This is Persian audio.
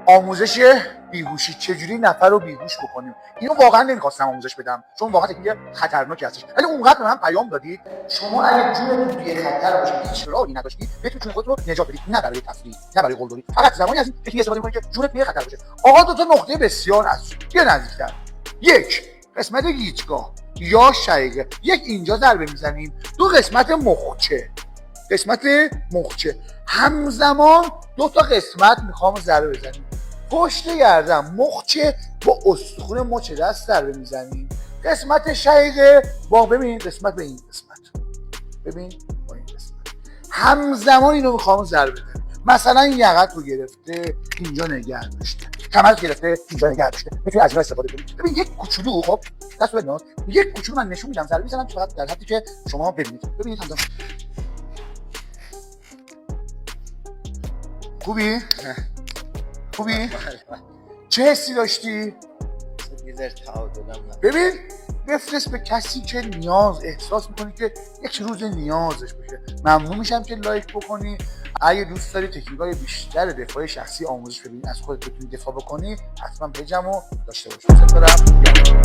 آموزش بیهوشی، چجوری نفر رو بیهوش بکنیم. اینو واقعا نمیخواستم آموزش بدم چون واقعا تکنیک خطرناکی هستش، ولی اونقدر به من پیام دادید شما اگه جونتون توی خطر باشه، هیچ راهی نداشتید بتونید خودتون رو نجات بدید، نه برای تفریح نه برای قلدری، فقط زمانی از این تکنیک استفاده کنید که جونت توی خطر باشه. آقا دو تا نقطه بسیار هست، بیا نزدیکتر. یک، قسمت گیجگاه یا شقیقه، یک اینجا ضربه میزنیم، دو قسمت مخچه همزمان دو تا قسمت میخوام ضربه بزنیم. پشت گردن مخچه با استخون مچ دست ضربه میزنیم، قسمت شقیقه با ببین قسمت به این قسمت، ببین با این قسمت همزمان اینو میخوام ضربه بزنیم. مثلا یقت رو گرفته اینجا نگه داشته، کمرت گرفته اینجا نگه داشته، میتونی از اینا استفاده کنی. ببین یک کوچولو، خب دست بناز، یک کوچولو من نشون میدم ضربه میزنم فقط در حدی که شما ببینید همزمان. خوبی؟ چه حسی داشتی؟ ببین بفرست به کسی که نیاز احساس میکنی که یک روز نیازش باشه. ممنون میشم که لایک بکنی. اگه دوست داری تکنیک‌های بیشتر دفاع شخصی آموزش ببینی، از خودت بتونی دفاع بکنی، حتما پیجمو داشته باش.